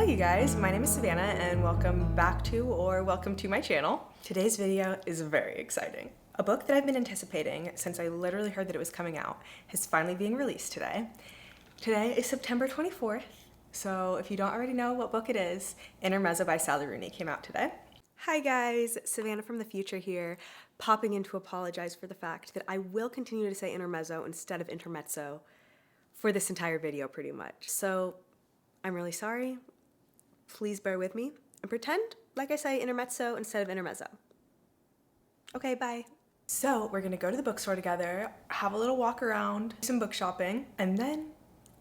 you guys, my name is Savannah and welcome back to my channel. Today's video is very exciting. A book that I've been anticipating since I literally heard that it was coming out is finally being released today. Today is September 24th, so if you don't already know what book it is, Intermezzo by Sally Rooney came out today. Hi guys, Savannah from the future here, popping in to apologize for the fact that I will continue to say intermezzo instead of intermezzo for this entire video pretty much. So I'm really sorry. Please bear with me and pretend like I say intermezzo instead of intermezzo. Okay, bye. So we're gonna go to the bookstore together, have a little walk around, do some book shopping, and then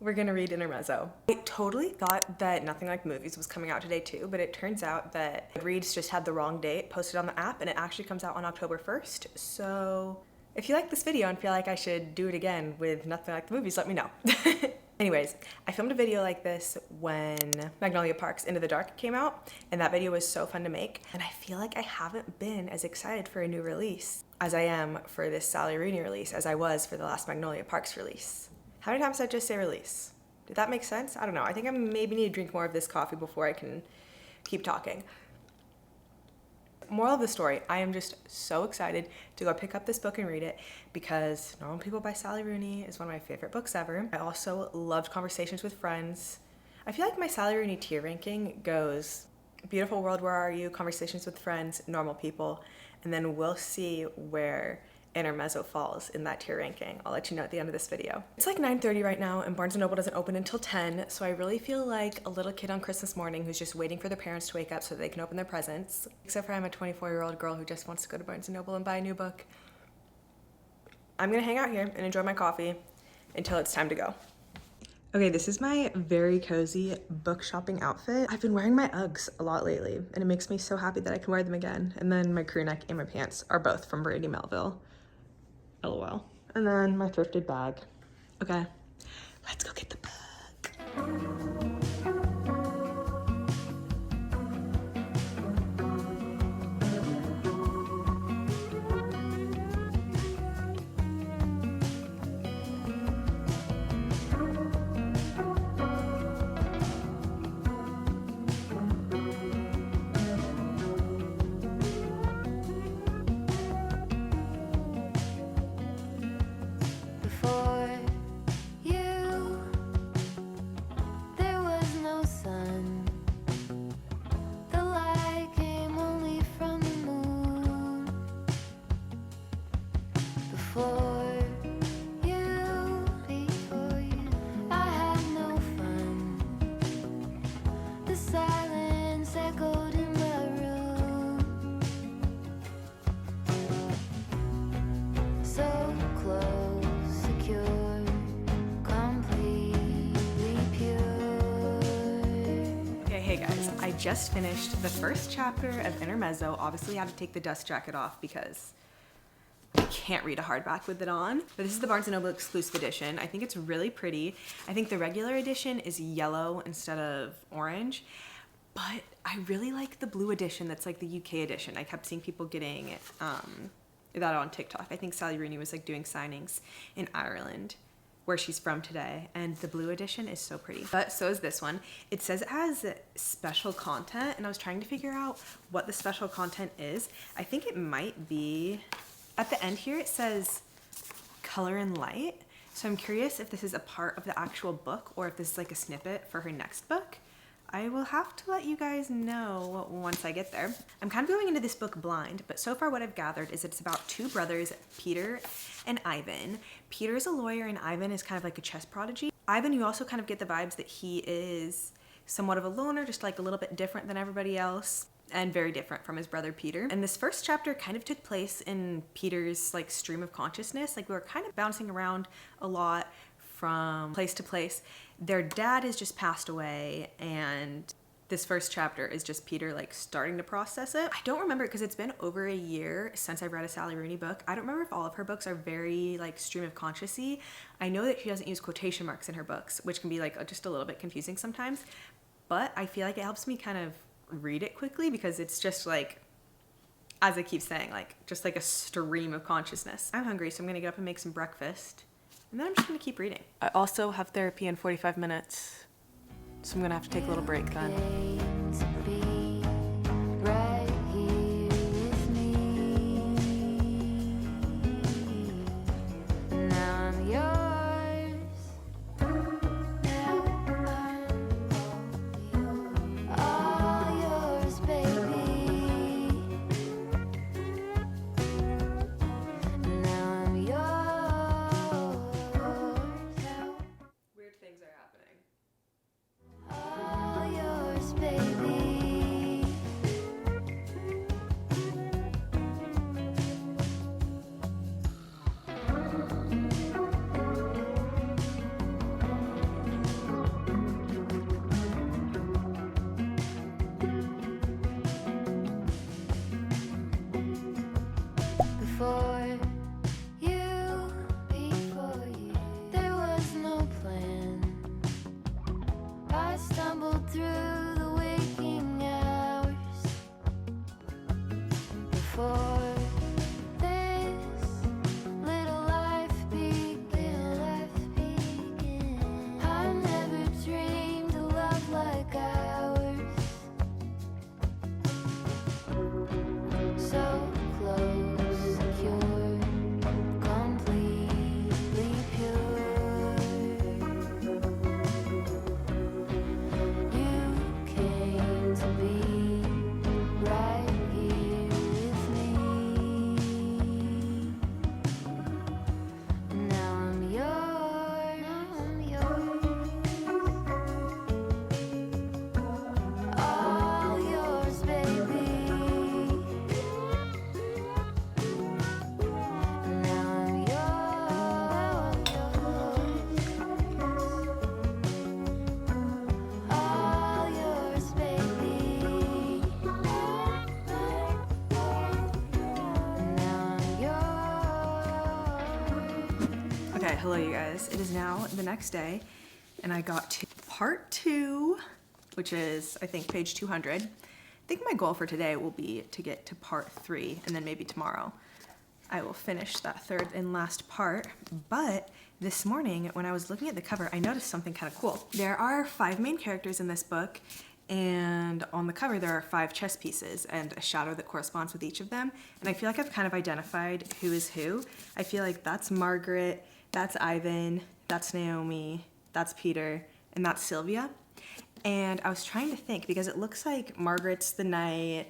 we're gonna read Intermezzo. I totally thought that Nothing Like Movies was coming out today too, but it turns out that Reads just had the wrong date posted on the app and it actually comes out on October 1st. So if you like this video and feel like I should do it again with Nothing Like the Movies, let me know. Anyways, I filmed a video like this when Magnolia Park's Into the Dark came out, and that video was so fun to make, and I feel like I haven't been as excited for a new release as I am for this Sally Rooney release as I was for the last Magnolia Park's release. How many times did I just say release? Did that make sense? I don't know. I think I maybe need to drink more of this coffee before I can keep talking. Moral of the story, I am just so excited to go pick up this book and read it because Normal People by Sally Rooney is one of my favorite books ever. I also loved Conversations with Friends. I feel like my Sally Rooney tier ranking goes Beautiful World, Where Are You?, Conversations with Friends, Normal People, and then we'll see where Intermezzo falls in that tier ranking. I'll let you know at the end of this video. It's like 9:30 right now and Barnes & Noble doesn't open until 10, so I really feel like a little kid on Christmas morning who's just waiting for their parents to wake up so they can open their presents. Except for I'm a 24-year-old girl who just wants to go to Barnes & Noble and buy a new book. I'm gonna hang out here and enjoy my coffee until it's time to go. Okay, this is my very cozy book shopping outfit. I've been wearing my Uggs a lot lately and it makes me so happy that I can wear them again. And then my crew neck and my pants are both from Brady Melville. LOL. And then my thrifted bag. Okay, let's go get the book. I just finished the first chapter of Intermezzo. Obviously I had to take the dust jacket off because I can't read a hardback with it on. But this is the Barnes & Noble exclusive edition. I think it's really pretty. I think the regular edition is yellow instead of orange, but I really like the blue edition that's like the UK edition. I kept seeing people getting that on TikTok. I think Sally Rooney was like doing signings in Ireland, where she's from today, and the blue edition is so pretty. But so is this one. It says it has special content, and I was trying to figure out what the special content is. I think it might be, at the end here it says color and light, so I'm curious if this is a part of the actual book or if this is like a snippet for her next book. I will have to let you guys know once I get there. I'm kind of going into this book blind, but so far what I've gathered is it's about two brothers, Peter and Ivan. Peter is a lawyer and Ivan is kind of like a chess prodigy. Ivan, you also kind of get the vibes that he is somewhat of a loner, just like a little bit different than everybody else and very different from his brother Peter. And this first chapter kind of took place in Peter's like stream of consciousness. Like we were kind of bouncing around a lot from place to place. Their dad has just passed away and this first chapter is just Peter like starting to process it. I don't remember because it's been over a year since I've read a Sally Rooney book. I don't remember if all of her books are very like stream of conscious-y. I know that she doesn't use quotation marks in her books, which can be like just a little bit confusing sometimes, but I feel like it helps me kind of read it quickly because it's just like, as I keep saying, like just like a stream of consciousness. I'm hungry, so I'm gonna get up and make some breakfast. And then I'm just gonna keep reading. I also have therapy in 45 minutes. So I'm gonna have to take a little break then. Weird things are happening. All yours, baby. Before you, there was no plan. I stumbled through the waking hours. Before this little life began, I never dreamed a love like ours. So close, secure, completely pure. You came to be right here with me. Now I'm yours. All yours, baby. Now I'm yours. All yours, baby. Now I'm yours. Okay, hello you guys. It is now the next day, and I got to part 2, which is, I think, page 200. I think my goal for today will be to get to part 3, and then maybe tomorrow I will finish that third and last part. But this morning, when I was looking at the cover, I noticed something kind of cool. There are 5 main characters in this book, and on the cover there are 5 chess pieces and a shadow that corresponds with each of them. And I feel like I've kind of identified who is who. I feel like that's Margaret, that's Ivan, that's Naomi, that's Peter, and that's Sylvia. And I was trying to think, because it looks like Margaret's the knight,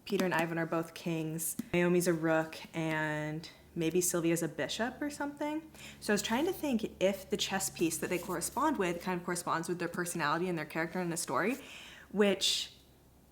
Peter and Ivan are both kings, Naomi's a rook, and maybe Sylvia's a bishop or something. So I was trying to think if the chess piece that they correspond with kind of corresponds with their personality and their character in the story, which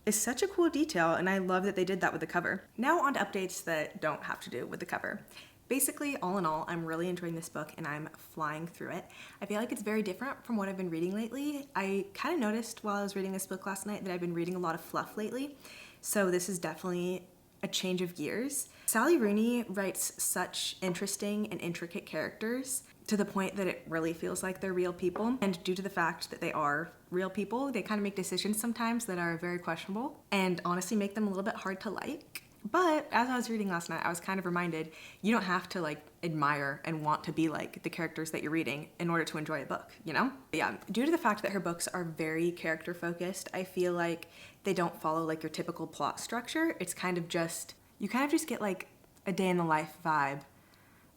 is such a cool detail, and I love that they did that with the cover. Now on to updates that don't have to do with the cover. Basically, all in all, I'm really enjoying this book and I'm flying through it. I feel like it's very different from what I've been reading lately. I kind of noticed while I was reading this book last night that I've been reading a lot of fluff lately. So this is definitely a change of gears. Sally Rooney writes such interesting and intricate characters to the point that it really feels like they're real people. And due to the fact that they are real people, they kind of make decisions sometimes that are very questionable and honestly make them a little bit hard to like. But as I was reading last night, I was kind of reminded you don't have to like admire and want to be like the characters that you're reading in order to enjoy a book, you know? But yeah, due to the fact that her books are very character focused, I feel like they don't follow like your typical plot structure. It's kind of just, you kind of just get like a day in the life vibe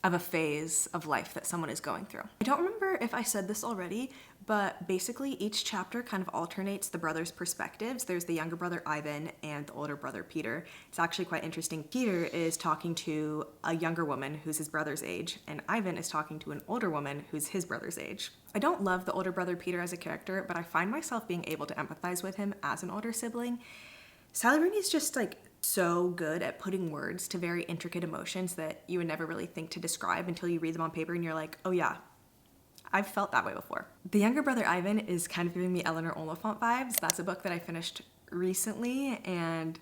of a phase of life that someone is going through. I don't remember if I said this already, but basically each chapter kind of alternates the brothers' perspectives. There's the younger brother Ivan and the older brother Peter. It's actually quite interesting. Peter is talking to a younger woman who's his brother's age, and Ivan is talking to an older woman who's his brother's age. I don't love the older brother Peter as a character, but I find myself being able to empathize with him as an older sibling. Sally Rooney is just like so good at putting words to very intricate emotions that you would never really think to describe until you read them on paper and you're like, oh yeah, I've felt that way before. The younger brother Ivan is kind of giving me Eleanor Oliphant vibes. That's a book that I finished recently and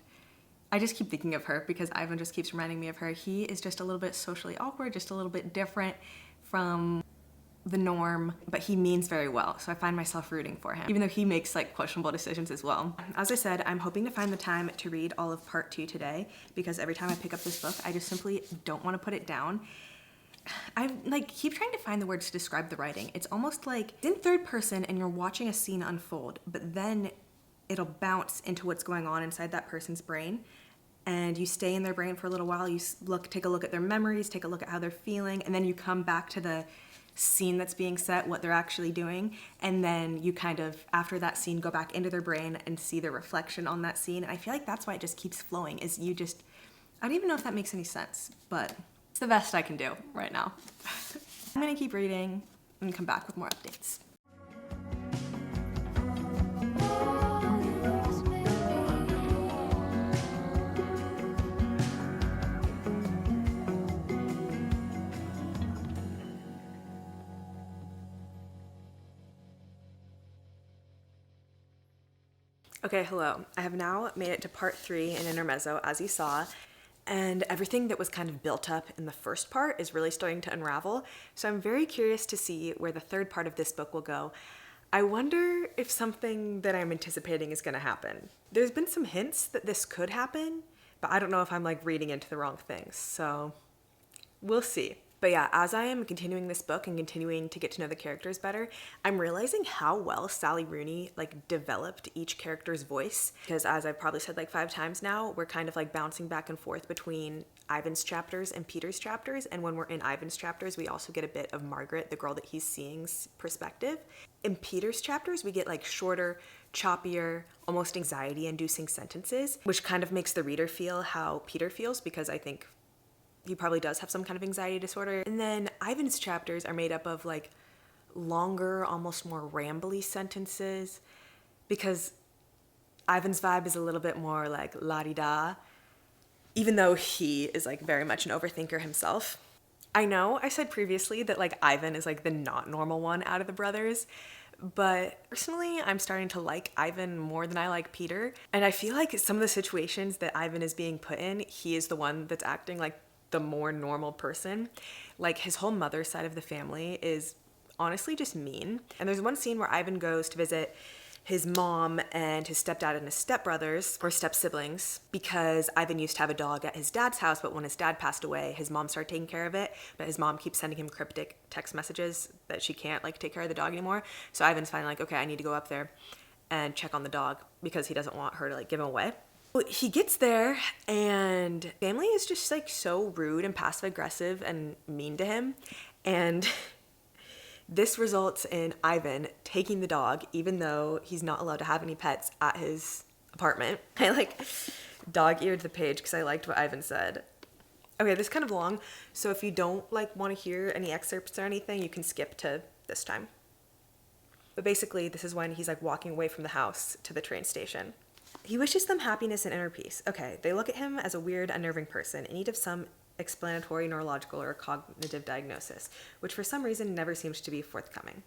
I just keep thinking of her because Ivan just keeps reminding me of her. He is just a little bit socially awkward, just a little bit different from the norm, but he means very well, so I find myself rooting for him, even though he makes like questionable decisions as well. As I said, I'm hoping to find the time to read all of part 2 today, because every time I pick up this book, I just simply don't want to put it down. I like keep trying to find the words to describe the writing. It's almost like it's in third person and you're watching a scene unfold, but then it'll bounce into what's going on inside that person's brain. And you stay in their brain for a little while. You take a look at their memories, take a look at how they're feeling, and then you come back to the scene that's being set, what they're actually doing, and then you kind of, after that scene, go back into their brain and see their reflection on that scene. And I feel like that's why it just keeps flowing, is you just, I don't even know if that makes any sense, but it's the best I can do right now. I'm gonna keep reading and come back with more updates. All yours, baby. Okay, hello. I have now made it to part 3 in Intermezzo, as you saw, and everything that was kind of built up in the first part is really starting to unravel, so I'm very curious to see where the third part of this book will go. I wonder if something that I'm anticipating is going to happen. There's been some hints that this could happen, but I don't know if I'm like reading into the wrong things, so we'll see. But yeah, as I am continuing this book and continuing to get to know the characters better, I'm realizing how well Sally Rooney like developed each character's voice. Because as I've probably said like 5 times now, we're kind of like bouncing back and forth between Ivan's chapters and Peter's chapters. And when we're in Ivan's chapters, we also get a bit of Margaret, the girl that he's seeing's perspective. In Peter's chapters, we get like shorter, choppier, almost anxiety-inducing sentences, which kind of makes the reader feel how Peter feels, because I think he probably does have some kind of anxiety disorder. And then Ivan's chapters are made up of like longer, almost more rambly sentences, because Ivan's vibe is a little bit more like la-di-da, even though he is like very much an overthinker himself. I know I said previously that like Ivan is like the not normal one out of the brothers, but personally I'm starting to like Ivan more than I like Peter. And I feel like some of the situations that Ivan is being put in, he is the one that's acting like the more normal person. Like his whole mother's side of the family is honestly just mean. And there's one scene where Ivan goes to visit his mom and his stepdad and his stepbrothers, or step-siblings, because Ivan used to have a dog at his dad's house, but when his dad passed away, his mom started taking care of it, but his mom keeps sending him cryptic text messages that she can't like take care of the dog anymore. So Ivan's finally like, okay, I need to go up there and check on the dog because he doesn't want her to like give him away. Well, he gets there and family is just like so rude and passive aggressive and mean to him. And this results in Ivan taking the dog, even though he's not allowed to have any pets at his apartment. I like dog-eared the page because I liked what Ivan said. Okay, this is kind of long, so if you don't like want to hear any excerpts or anything, you can skip to this time. But basically, this is when he's like walking away from the house to the train station. He wishes them happiness and inner peace. Okay, they look at him as a weird, unnerving person in need of some explanatory neurological or cognitive diagnosis, which for some reason never seems to be forthcoming.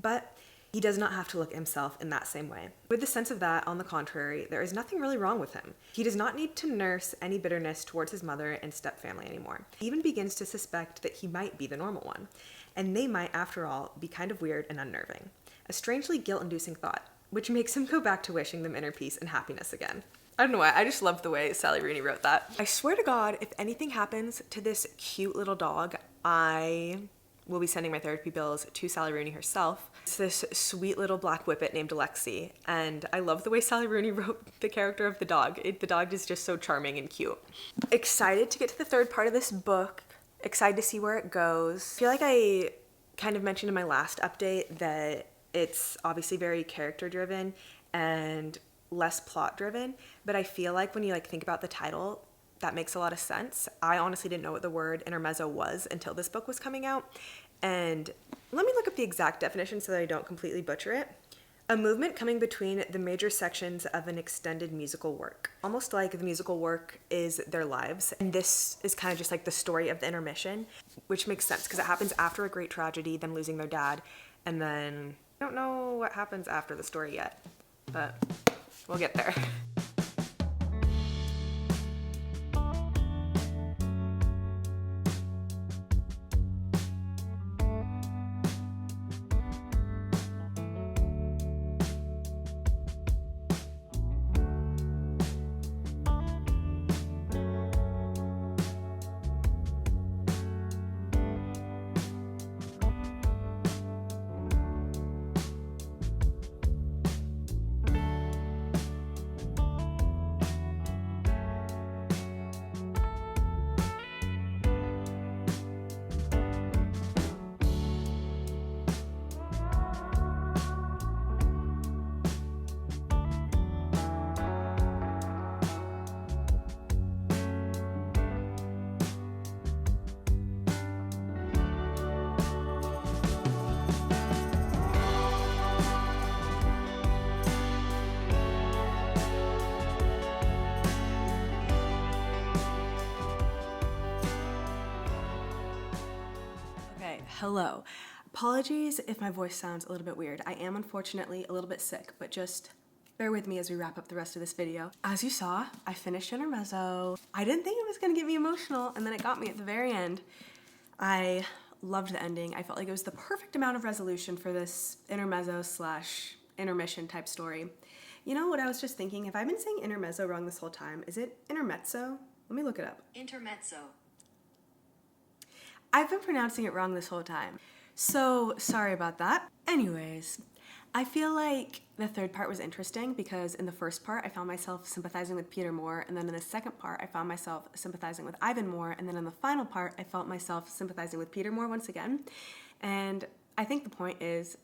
But he does not have to look at himself in that same way. With the sense of that, on the contrary, there is nothing really wrong with him. He does not need to nurse any bitterness towards his mother and stepfamily anymore. He even begins to suspect that he might be the normal one, and they might, after all, be kind of weird and unnerving. A strangely guilt-inducing thought, which makes him go back to wishing them inner peace and happiness again. I don't know why, I just love the way Sally Rooney wrote that. I swear to God, if anything happens to this cute little dog, I will be sending my therapy bills to Sally Rooney herself. It's this sweet little black whippet named Alexi, and I love the way Sally Rooney wrote the character of the dog. The dog is just so charming and cute. Excited to get to the third part of this book. Excited to see where it goes. I feel like I kind of mentioned in my last update that it's obviously very character driven and less plot driven, but I feel like when you like think about the title, that makes a lot of sense. I honestly didn't know what the word intermezzo was until this book was coming out. And let me look up the exact definition so that I don't completely butcher it. A movement coming between the major sections of an extended musical work. Almost like the musical work is their lives. And this is kind of just like the story of the intermission, which makes sense because it happens after a great tragedy, them losing their dad. And then I don't know what happens after the story yet, but we'll get there. Hello. Apologies if my voice sounds a little bit weird. I am unfortunately a little bit sick, but just bear with me as we wrap up the rest of this video. As you saw, I finished Intermezzo. I didn't think it was gonna get me emotional, and then it got me at the very end. I loved the ending. I felt like it was the perfect amount of resolution for this intermezzo slash intermission type story. You know what I was just thinking? Have I been saying intermezzo wrong this whole time? Is it intermezzo? Let me look it up. Intermezzo. I've been pronouncing it wrong this whole time. So sorry about that. Anyways, I feel like the third part was interesting because in the first part I found myself sympathizing with Peter more, and then in the second part I found myself sympathizing with Ivan more, and then in the final part I felt myself sympathizing with Peter more once again. And I think the point is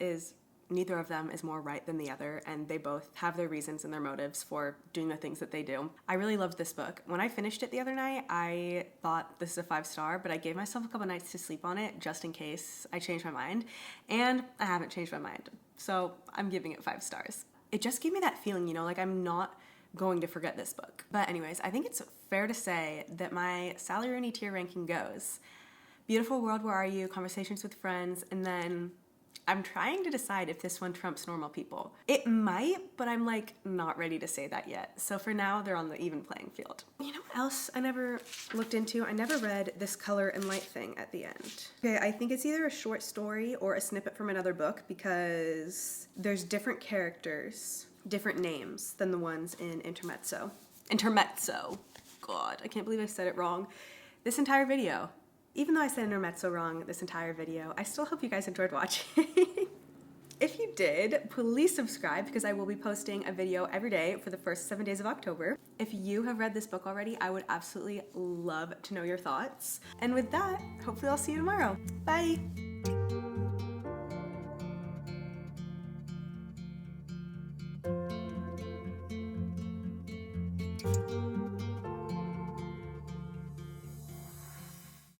neither of them is more right than the other, and they both have their reasons and their motives for doing the things that they do. I really loved this book. When I finished it the other night, I thought this is a 5-star, but I gave myself a couple nights to sleep on it just in case I changed my mind, and I haven't changed my mind. So I'm giving it 5 stars. It just gave me that feeling, you know, like I'm not going to forget this book. But anyways, I think it's fair to say that my Sally Rooney tier ranking goes Beautiful World, Where Are You?, Conversations with Friends, and then I'm trying to decide if this one trumps Normal People. It might, but I'm like not ready to say that yet. So for now, they're on the even playing field. You know what else I never looked into? I never read this Color and Light thing at the end. Okay, I think it's either a short story or a snippet from another book because there's different characters, different names than the ones in Intermezzo. Intermezzo. God, I can't believe I said it wrong. This entire video. Even though I said Intermezzo wrong this entire video, I still hope you guys enjoyed watching. If you did, please subscribe because I will be posting a video every day for the first 7 days of October. If you have read this book already, I would absolutely love to know your thoughts. And with that, hopefully I'll see you tomorrow. Bye!